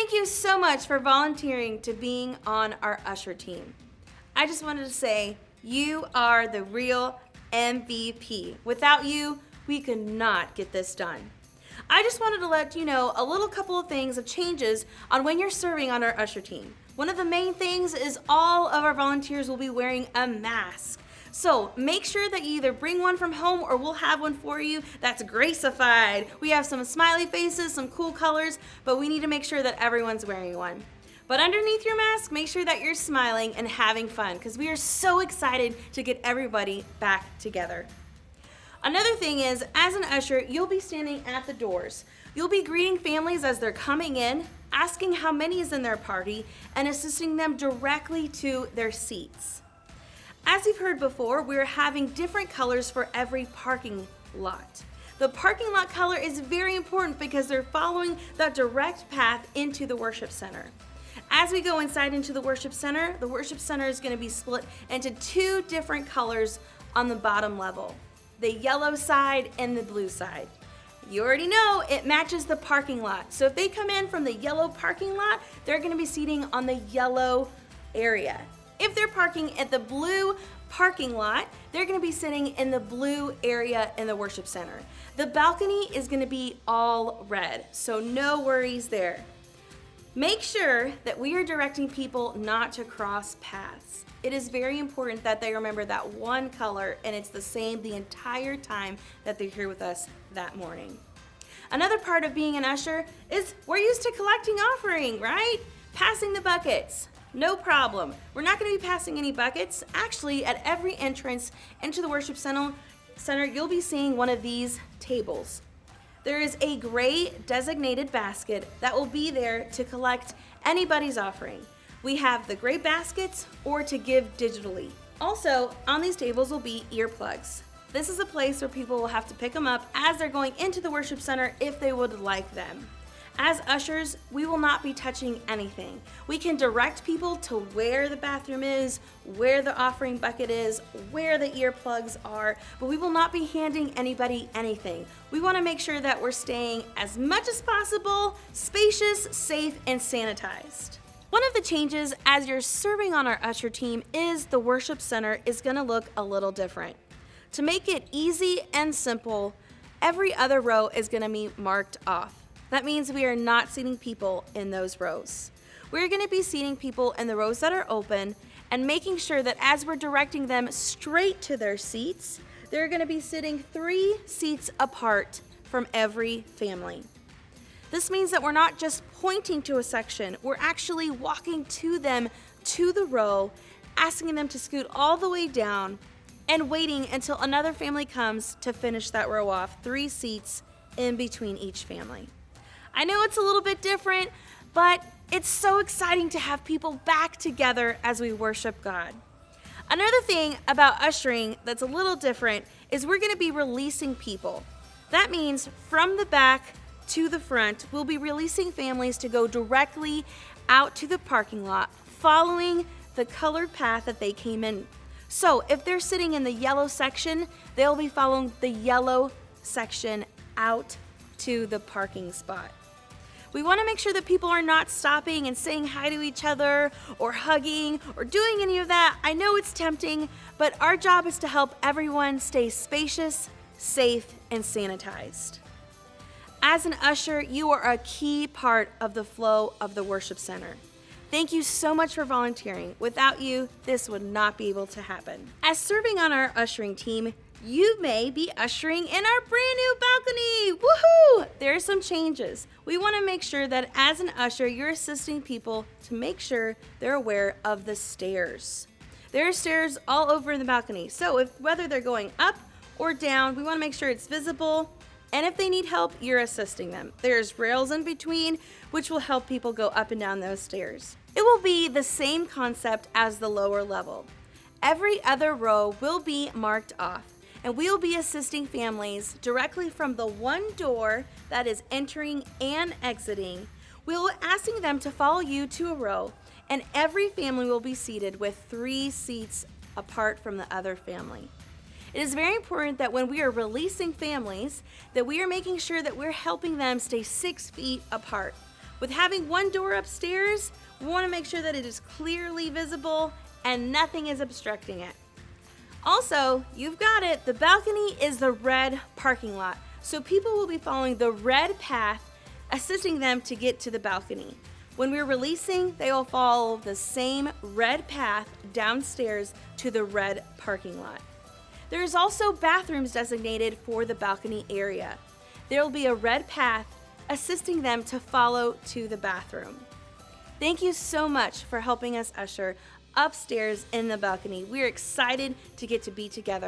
Thank you so much for volunteering to being on our Usher team. I just wanted to say, you are the real MVP. Without you, we could not get this done. I just wanted to let you know a little couple of things of changes on when you're serving on our Usher team. One of the main things is all of our volunteers will be wearing a mask. So make sure that you either bring one from home or we'll have one for you that's gracified. We have some smiley faces, some cool colors, but we need to make sure that everyone's wearing one. But underneath your mask, make sure that you're smiling and having fun because we are so excited to get everybody back together. Another thing is, as an usher, you'll be standing at the doors. You'll be greeting families as they're coming in, asking how many is in their party, and assisting them directly to their seats. As you've heard before, we're having different colors for every parking lot. The parking lot color is very important because they're following that direct path into the worship center. As we go inside into the worship center is going to be split into two different colors on the bottom level, the yellow side and the blue side. You already know it matches the parking lot. So if they come in from the yellow parking lot, they're going to be seating on the yellow area. If they're parking at the blue parking lot, they're going to be sitting in the blue area in the worship center. The balcony is going to be all red, so no worries there. Make sure that we are directing people not to cross paths. It is very important that they remember that one color and it's the same the entire time that they're here with us that morning. Another part of being an usher is we're used to collecting offering, right? Passing the buckets. No problem. We're not going to be passing any buckets. Actually, at every entrance into the worship center, you'll be seeing one of these tables. There is a gray designated basket that will be there to collect anybody's offering. We have the gray baskets or to give digitally. Also, on these tables will be earplugs. This is a place where people will have to pick them up as they're going into the worship center if they would like them. As ushers, we will not be touching anything. We can direct people to where the bathroom is, where the offering bucket is, where the earplugs are, but we will not be handing anybody anything. We want to make sure that we're staying as much as possible, spacious, safe, and sanitized. One of the changes as you're serving on our usher team is the worship center is going to look a little different. To make it easy and simple, every other row is going to be marked off. That means we are not seating people in those rows. We're going to be seating people in the rows that are open and making sure that as we're directing them straight to their seats, they're going to be sitting 3 seats apart from every family. This means that we're not just pointing to a section, we're actually walking to them to the row, asking them to scoot all the way down and waiting until another family comes to finish that row off, 3 seats in between each family. I know it's a little bit different, but it's so exciting to have people back together as we worship God. Another thing about ushering that's a little different is we're going to be releasing people. That means from the back to the front, we'll be releasing families to go directly out to the parking lot, following the colored path that they came in. So if they're sitting in the yellow section, they'll be following the yellow section out to the parking spot. We want to make sure that people are not stopping and saying hi to each other or hugging or doing any of that. I know it's tempting, but our job is to help everyone stay spacious, safe, and sanitized. As an usher, you are a key part of the flow of the worship center. Thank you so much for volunteering. Without you, this would not be able to happen. As serving on our ushering team, you may be ushering in our brand new balcony. Woohoo! There are some changes. We want to make sure that as an usher, you're assisting people to make sure they're aware of the stairs. There are stairs all over in the balcony. So whether they're going up or down, we want to make sure it's visible. And if they need help, you're assisting them. There's rails in between, which will help people go up and down those stairs. It will be the same concept as the lower level. Every other row will be marked off, and we will be assisting families directly from the one door that is entering and exiting. We will be asking them to follow you to a row, and every family will be seated with 3 seats apart from the other family. It is very important that when we are releasing families, that we are making sure that we're helping them stay 6 feet apart. With having one door upstairs, we want to make sure that it is clearly visible and nothing is obstructing it. Also, you've got it, the balcony is the red parking lot, so people will be following the red path, assisting them to get to the balcony. When we're releasing, they will follow the same red path downstairs to the red parking lot. There is also bathrooms designated for the balcony area. There will be a red path assisting them to follow to the bathroom. Thank you so much for helping us usher upstairs in the balcony. We're excited to get to be together